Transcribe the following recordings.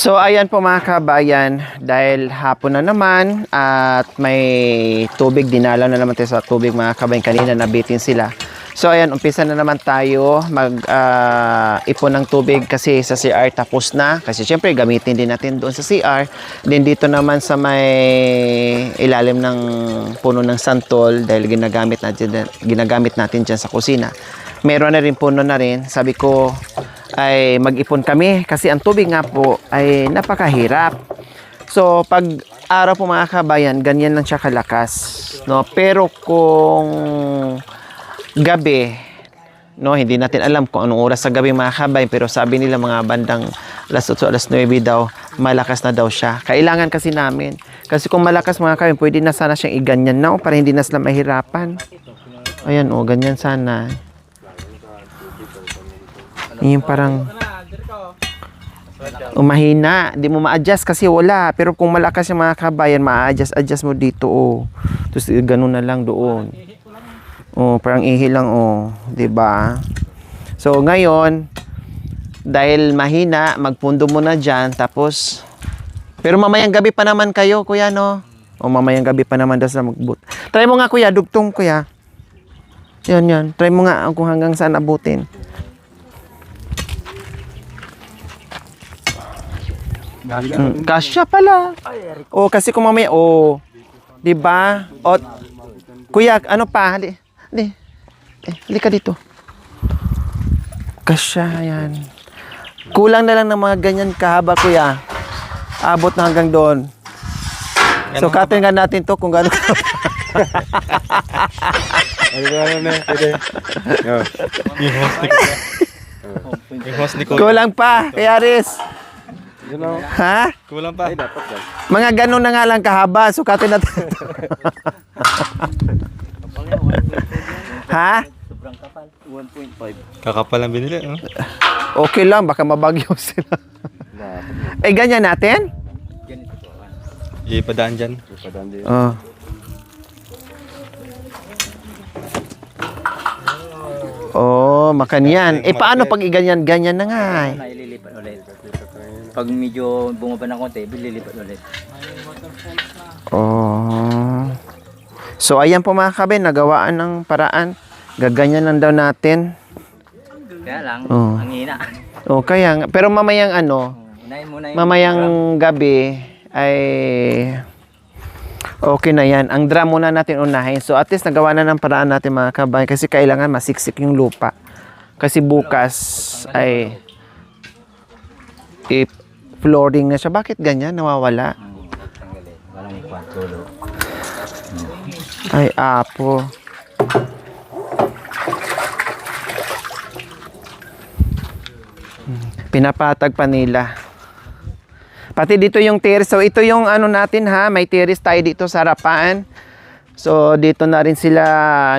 So ayan po mga kabayan, dahil hapon na naman at may tubig, dinalaw na naman tayo sa tubig mga kabayan, kanina nabitin sila. So ayan, umpisa na naman tayo ipon ng tubig kasi sa CR tapos na. Kasi syempre gamitin din natin doon sa CR. Then dito naman sa may ilalim ng puno ng santol dahil ginagamit natin dyan sa kusina. Meron na rin puno na rin. Sabi ko ay mag-ipon kami kasi ang tubig nga po ay napakahirap. So pag araw po mga kabayan, ganyan lang siya kalakas, no? Pero kung gabi, no, hindi natin alam kung anong oras sa gabi mga kabayan, pero sabi nila mga bandang alas 8, alas 9 daw, malakas na daw siya. Kailangan kasi namin. Kasi kung malakas mga kabayan, pwede na sana siyang iganyan na, para hindi na sila mahirapan. Ayan, ganyan sana. Yung parang mahina, di mo ma-adjust kasi wala. Pero kung malakas yung mga kabayan, ma-adjust mo dito, Tapos ganun na lang doon. Parang ihi lang, 'di ba? So ngayon, dahil mahina, magpundo mo na diyan, tapos pero mamayang gabi pa naman kayo, kuya, no? Mamayang gabi pa naman daw sa magbut. Try mo nga, kuya, dugtong, kuya. Yan. Try mo nga kung hanggang saan abutin. Kasya pala. Kasi kung mamaya, 'di ba? Kuya, ano pa? Hali ka dito. Kasya, yan. Kulang na lang ng mga ganyan kahaba, kuya. Abot na hanggang doon. So, katin nga natin to kung gaano kahaba. Kulang pa, kaya Aris. Ha? Kulang pa. Mga ganun na nga lang kahaba. Sukatin natin. Ha? Sobrang kapal. 1.5. Kakapal ang binili, no? Okay lang, baka mabagyo sila. Ganyan natin? Ganito po. Ipadaan dyan. Makanyan. Paano pag ganyan na nga? Naililipat ulit. Pag medyo bumaba ng konti, lilipat ulit. So ayan po mga kabayan, nagawaan ng paraan. Gaganyan lang daw natin. Kaya lang, ang hina. Pero mamayang mamayang gabi ay okay na yan. Ang drum muna natin unahin. So at least nagawa na ng paraan natin mga kabayan kasi kailangan masiksik yung lupa. Kasi bukas ay flooring na siya. Bakit ganyan? Nawawala? Walang kwantulo. Ay, apo. Pinapatag pa nila. Pati dito yung terrace. So, ito yung natin ha. May terrace tayo dito sa harapan. So, dito na rin sila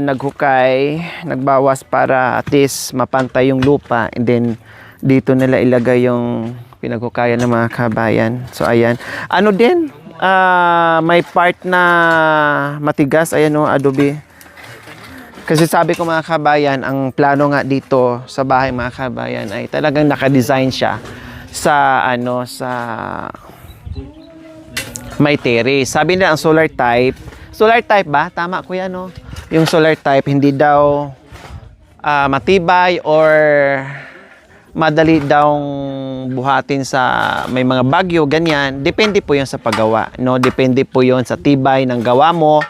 naghukay, nagbawas para at least mapantay yung lupa. And then, dito nila ilagay yung pinaghukayan ng mga kabayan. So, ayan. May part na matigas. Ayan adobe. Kasi sabi ko mga kabayan, ang plano nga dito sa bahay mga kabayan ay talagang naka-design siya sa may terrace. Sabi nila ang solar type ba? Tama kuya, no? Yung solar type hindi daw matibay or madali daw buhatin sa may mga bagyo, ganyan. Depende po yun sa paggawa, no? Depende po yun sa tibay ng gawa mo.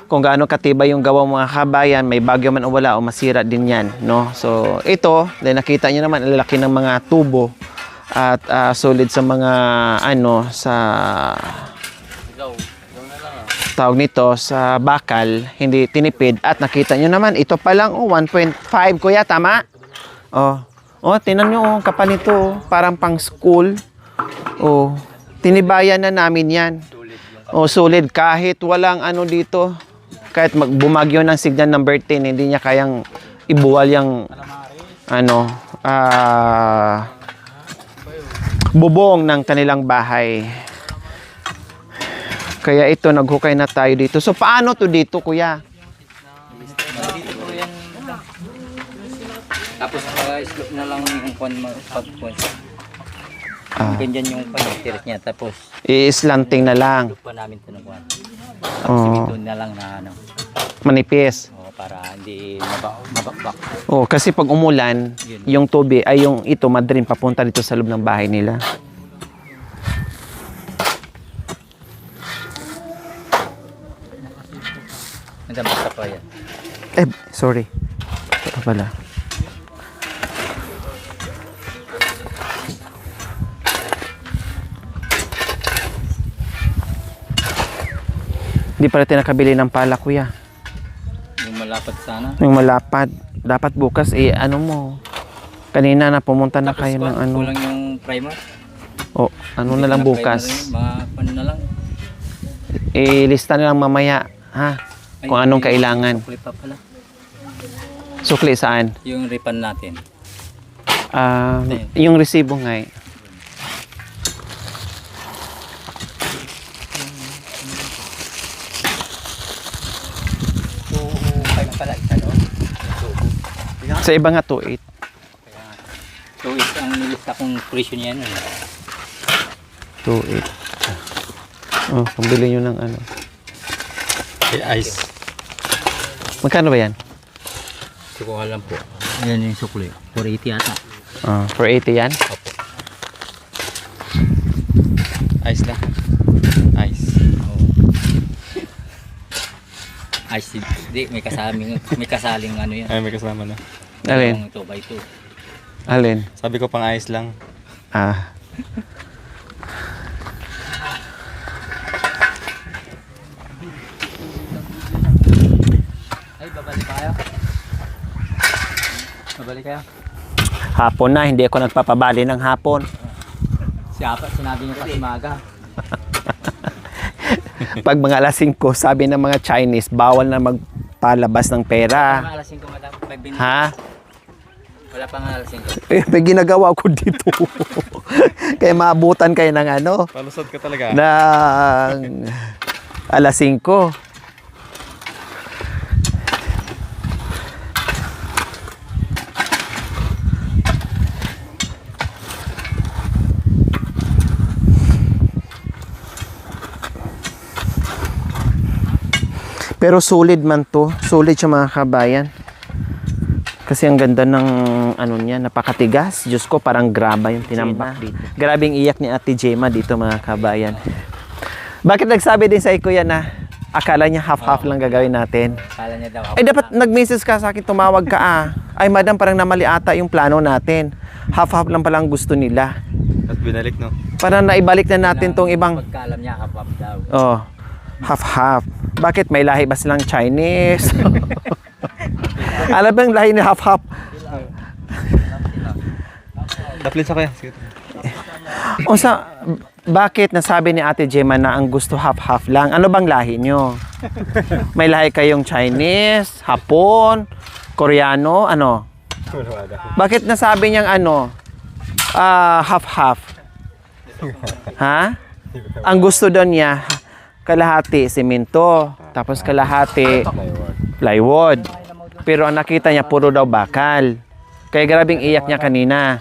Kung gaano katibay yung gawa mga kabayan, may bagyo man o wala, o masira din yan, no? So, ito, dahil nakita nyo naman, ang lalaki ng mga tubo at solid sa mga, sa tawag nito, sa bakal, hindi tinipid. At nakita nyo naman, ito pa lang, 1.5, kuya, tama? Tinan nyo, kapal nito, parang pang school. Tinibayan na namin yan. Solid, kahit walang dito, kahit bumagyo ng signal number 10, hindi niya kayang ibuwal yung bubong ng kanilang bahay. Kaya ito, naghukay na tayo dito. So, paano to dito, kuya? Dito po yan. Tapos slope na lang yung pag Ganyan yung pag-tiris niya. Tapos, I-slanting na lang. lupa namin ito ng kuwan. Oo. Simito na lang na ano. Manipis. Para hindi mabakbak. Oh, kasi pag umulan, yung tubig ay yung ito madrin papunta dito sa loob ng bahay nila. Nagdamasa pa yan. Sorry. Ito pala. Hindi pala tayo nakabili ng pala, kuya. Yung malapad sana. Yung malapad. Dapat bukas, ano mo. Kanina na pumunta na kayo ng ano. Kulang yung primer. O, ano na lang bukas. Mga pan na lang. Ilista na lang mamaya, ha? Kung anong kailangan. Sukli pa pala. Sukli saan? Yung ripan natin. Yung resibo nga eh. Pala isa no? Sa iba nga 2.8. So ito ang nilista kong presyo niya nun. 2.8. Oh, pambili nyo ng ano. Ice. Magkano ba yan? Hindi ko alam po. Ayan yung sukli. 480 ata. 480 yan? Opo. Ice lang. Ice. Ice di may kasaling ano yan. Ay, may kasama na. Alin? Yung 2x2. Alin? Sabi ko pang ice lang. Ay, babalik pa kayo? Babalik kayo? Hapon na, hindi ako nagpapabali ng hapon. Sinabi niyo kasi maga. Pag mga alas 5, sabi ng mga Chinese, bawal na magpalabas ng pera. Mga alas 5 madam. Ha? Wala pa nga alas 5. May ginagawa ko dito. Kaya maabutan kayo ng ano, Palusot ka talaga. ng alas 5. Pero solid man to. Solid siya mga kabayan. Kasi ang ganda ng ano niya, napakatigas. Diyos ko, parang graba yung tinambak dito. Grabing iyak ni Ate Gemma dito mga kabayan. Bakit nagsabi din sa kuya na akala niya half-half lang gagawin natin? Kala niya daw. Ay dapat nag-message ka sa akin, tumawag ka Ay madam, parang namali ata yung plano natin. Half-half lang pala ang gusto nila. At binalik, no? Parang naibalik na natin tong ibang... Pagkaalam niya, kapap daw. Oh, half-half. Bakit may lahi ba silang Chinese? Alam ba yung lahi ni half-half? Taplin sa kaya. Sige. O bakit nasabi ni Ate Gemma na ang gusto half-half lang? Ano bang lahi nyo? May lahi kayong Chinese, Hapon, Koreano, ano? Bakit nasabi niyang ano? Half-half. Ha? Ang gusto doon niya, kalahati semento, tapos kalahati plywood. Pero ang nakita niya, puro daw bakal. Kaya grabing iyak niya kanina.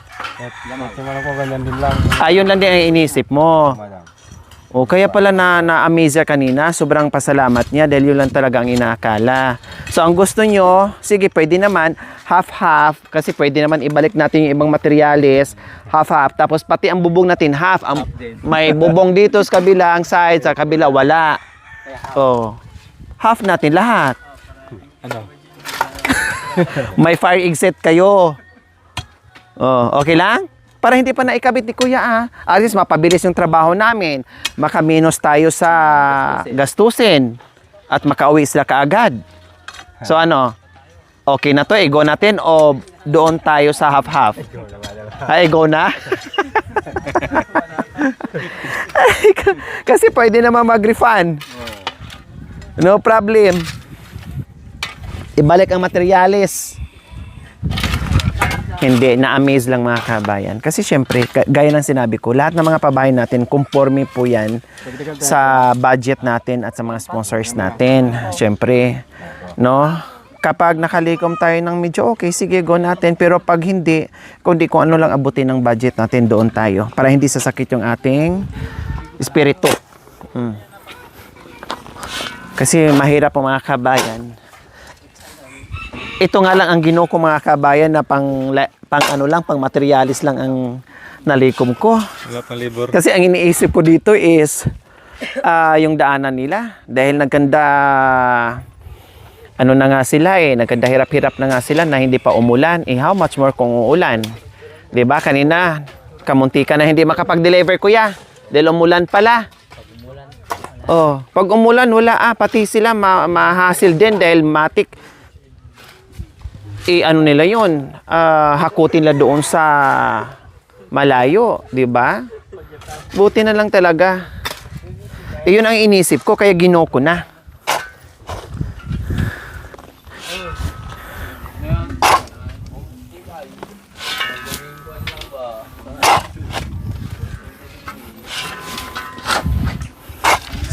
Ayun lang din ang inisip mo. O kaya pala na-amaze siya kanina, sobrang pasalamat niya dahil yun lang talaga ang inaakala. So ang gusto nyo, sige pwede naman, half-half, kasi pwede naman ibalik natin yung ibang materyales, half-half, tapos pati ang bubong natin, half. May bubong dito sa kabila, ang side, sa kabila, wala. So, half natin lahat. Ano? May fire exit kayo. Oh, okay lang? Para hindi pa naikabit ni Kuya At least mapabilis yung trabaho namin. Makaminos tayo sa gastusin. At makauwi sila kaagad. So ano? Okay na to, go natin o doon tayo sa half-half? Ay, go na? Kasi pwede naman mag-refund. No problem. Ibalik ang materyales. Hindi, na-amaze lang mga kabayan. Kasi syempre, gaya ng sinabi ko, lahat ng mga pabahay natin, conforme po yan sa budget natin at sa mga sponsors natin. Syempre, no? Kapag nakalikom tayo ng medyo okay, sige, go natin. Pero pag hindi, kundi kung ano lang abutin ng budget natin, doon tayo. Para hindi sasakit yung ating espiritu. Kasi mahirap po mga kabayan. Ito nga lang ang ginoo ko mga kabayan na pang ano lang, pang materialis lang ang nalikom ko. Wala pang libor. Kasi ang iniisip ko dito is yung daanan nila. Dahil nagkanda ano na nga sila nagkanda hirap-hirap na nga sila na hindi pa umulan. How much more kung uulan? 'Di ba? Kanina kamunti ka na hindi makapag-deliver kuya. Dahil umulan pala. Pag umulan wala pati sila mahasil din dahil matik ano nila 'yon. Hakutin nila doon sa malayo, 'di ba? Buti na lang talaga. Iyon ang inisip ko kaya ginoo ko na.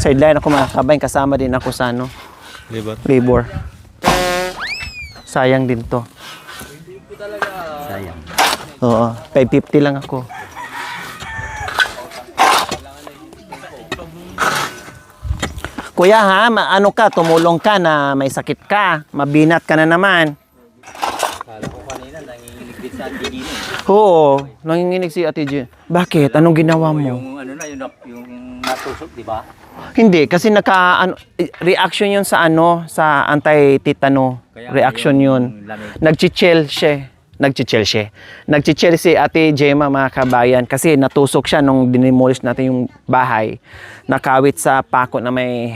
Sideline ako mga kabayan, kasama din ako sa labor. Sayang din to. Sayang. Oo, 550 lang ako. Kuya ano ka, tumulong ka na may sakit ka, mabinat ka na naman. Kala ko kanina nanginginig sa Ate Gino. Oo, nanginginig si Ate Jean. Bakit? Anong ginawa mo? Yung ano na, yung natusok, di ba? Hindi, kasi reaction yun sa sa anti-tetano. Reaction yun. Nagchichel siya. Nagchichel si Ate Gemma mga kabayan kasi natusok siya nung dinimolish natin yung bahay. Nakawit sa pako na may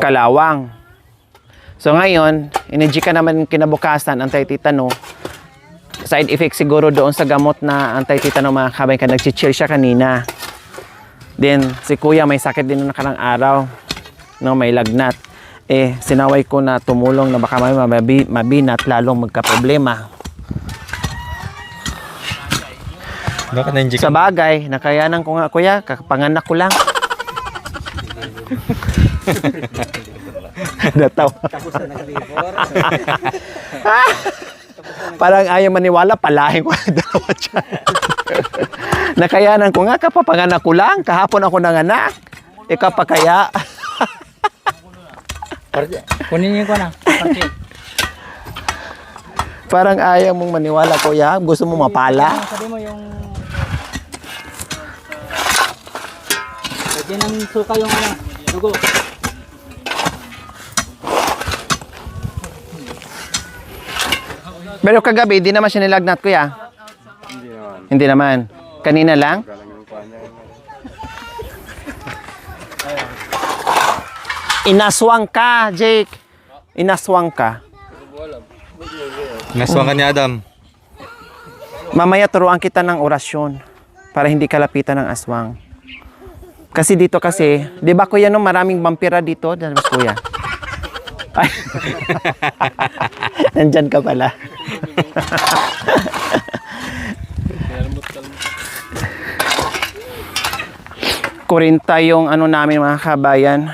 kalawang. So ngayon, ka naman kinabukasan, anti-tetano. Side effect siguro doon sa gamot na anti-tetano mga kabayan. Nagchichel siya kanina. Then, si kuya may sakit din na nakarang araw. May lagnat. Sinaway ko na tumulong na baka may mabinat lalong magka-problema. Baka na-inject. Sa bagay, nakayanan ko nga kuya, kakapanganak ko lang. Natawa. Tapos na nag-labor. Parang ayaw maniwala, palahin ko ang dalawa dyan. Nakayanan ko nga, kapapanganak ko lang. Kahapon ako nanganak. Ikaw pa kaya? Kunin niyo ko na. Parang ayaw mong maniwala, kuya. Gusto mo mapala? Sabi mo yung... Lagyan ng suka yung dugo. Pero kagabi, di naman siya nilagnat, kuya? Hindi naman. Kanina lang? Inaswang ka, Jake. Inaswang ka. Naswang ka ni Adam. Mamaya turuan kita ng orasyon para hindi kalapitan ng aswang. Kasi dito kasi, di ba kuya maraming vampira dito? Diyan mas kuya. Ay. Nandyan ka pala. Kurinta yung namin mga kabayan.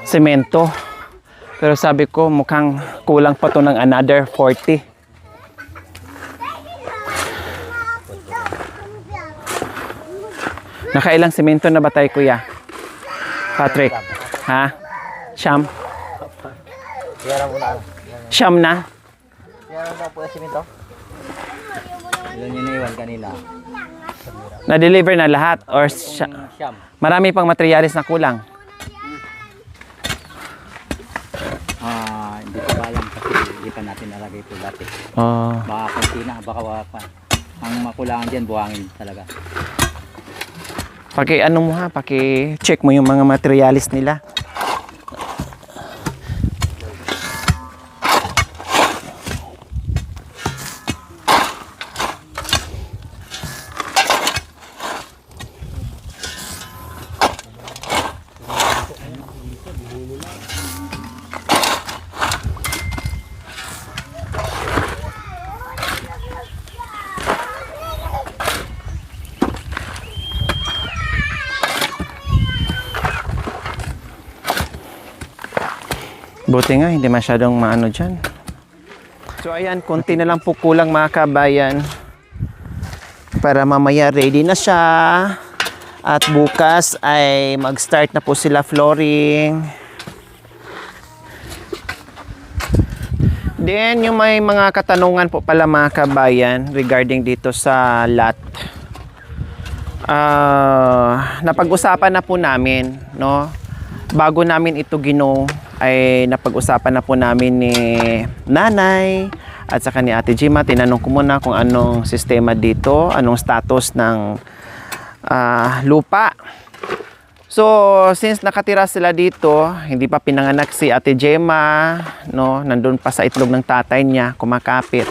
Semento. Pero sabi ko mukhang kulang pa to ng another 40. Nakailang semento na ba tayo kuya? Patrick? Ha? Siyam? Siyam na? Kaya na po simento? Ilan yung naiwan kanina? Na-deliver na lahat? Or marami pang materialis na kulang? Hindi ko alam kasi hindi pa natin nalagay ito dati. Baka kunti na, baka waka. Ang makulangan dyan, buhangin talaga. Paki-check mo yung mga materialis nila. Buti nga, hindi masyadong maano dyan. So ayan, konti na lang po kulang mga kabayan. Para mamaya ready na siya. At bukas ay mag-start na po sila flooring. Then, yung may mga katanungan po pala mga kabayan regarding dito sa lot. Napag-usapan na po namin, no? Bago namin ito ay napag-usapan na po namin ni nanay at saka ni Ate Gemma. Tinanong ko muna kung anong sistema dito, anong status ng lupa. So, since nakatira sila dito, hindi pa pinanganak si Ate Gemma, no, nandun pa sa itlog ng tatay niya, kumakapit.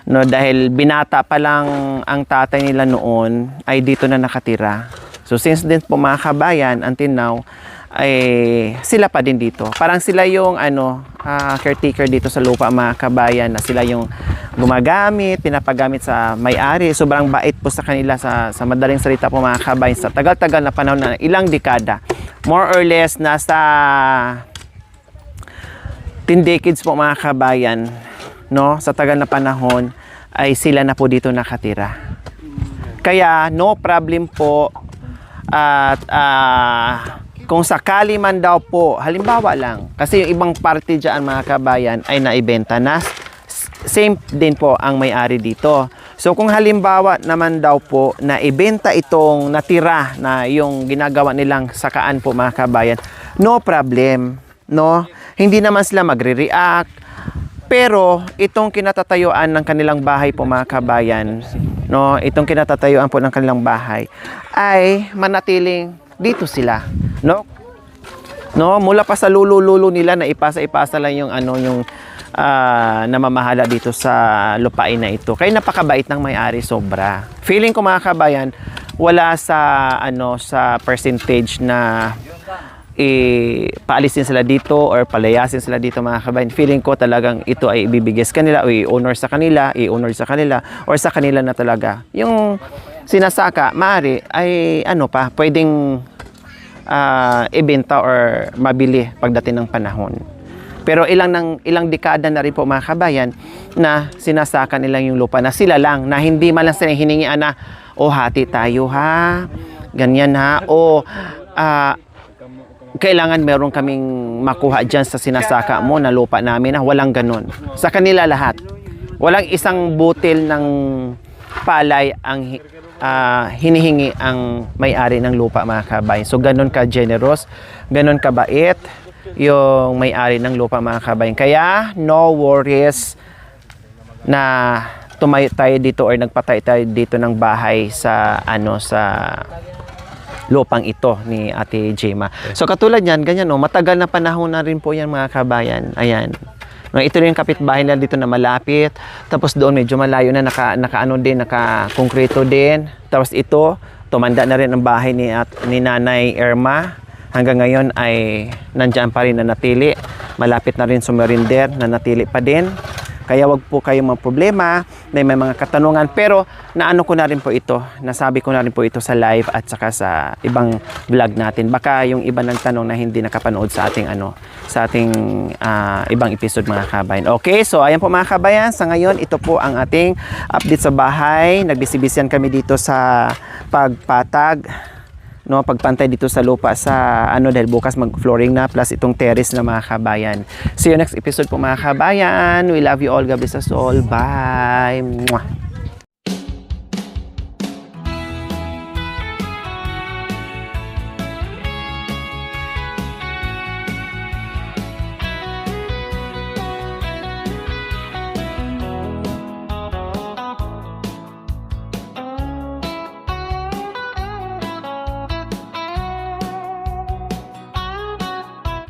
No, dahil binata pa lang ang tatay nila noon, ay dito na nakatira. So, since din po mga kabayan, until now, ay sila pa din dito. Parang sila yung caretaker dito sa lupa mga kabayan, na sila yung gumagamit, pinapagamit sa may-ari. Sobrang bait po sa kanila, sa madaling salita po mga kabayan, sa tagal-tagal na panahon na ilang dekada. More or less nasa 10 decades po mga kabayan, no? Sa tagal na panahon ay sila na po dito nakatira. Kaya no problem po. At kung sakali man daw po, halimbawa lang, kasi yung ibang parte dyan mga kabayan ay naibenta na, same din po ang may-ari dito. So kung halimbawa naman daw po na ibenta itong natira na yung ginagawa nilang sakaan po mga kabayan, no problem, no? Hindi naman sila magre-react. Pero itong kinatatayuan ng kanilang bahay po mga kabayan, no, itong kinatatayuan po ng kanilang bahay ay manatiling dito sila, no? No, mula pa sa lulo nila na ipasa lang yung yung namamahala dito sa lupain na ito. Kaya napakabait ng may-ari, sobra. Feeling ko mga kabayan, wala sa sa percentage na paalisin sila dito or palayasin sila dito mga kabayan. Feeling ko talagang ito ay ibibigay sa kanila o i-honor sa kanila, or sa kanila na talaga. Yung sinasaka, maaari ay pwedeng ibenta or mabili pagdating ng panahon. Pero ilang dekada na rin po mga kabayan na sinasaka nila yung lupa na sila lang, na hindi man lang sila hiningian na, hati tayo ha, ganyan ha, kailangan meron kaming makuha dyan sa sinasaka mo na lupa namin, na walang ganon. Sa kanila lahat. Walang isang butil ng palay ang hinihingi ang may-ari ng lupa mga kabayan. So ganon ka-generous, ganon kabait yung may-ari ng lupa mga kabayan. Kaya no worries na tumayo tayo dito or nagpatay tayo dito ng bahay sa sa lupang ito ni Ate Gemma. So katulad yan, ganyan matagal na panahon na rin po yan mga kabayan. Ayan. Ito rin yung kapitbahay nila dito na malapit. Tapos doon medyo malayo na naka-konkreto din. Tapos ito, tumanda na rin ang bahay ni Nanay Irma. Hanggang ngayon ay nandiyan pa rin na natili. Malapit na rin sumerinder na natili pa din. Kaya wag po kayong mga problema, may mga katanungan. Pero naano ko na rin po ito, nasabi ko na rin po ito sa live at saka sa ibang vlog natin. Baka yung iba ng tanong na hindi nakapanood sa ating ibang episode mga kabayan. Okay, so ayan po mga kabayan, sa ngayon ito po ang ating update sa bahay. Nagbisibisyan kami dito sa pagpatag, no, pagpantay dito sa lupa sa dahil bukas mag-flooring na, plus itong terrace na mga kabayan. See you next episode po mga kabayan. We love you all. God bless us all. Bye. Mwah.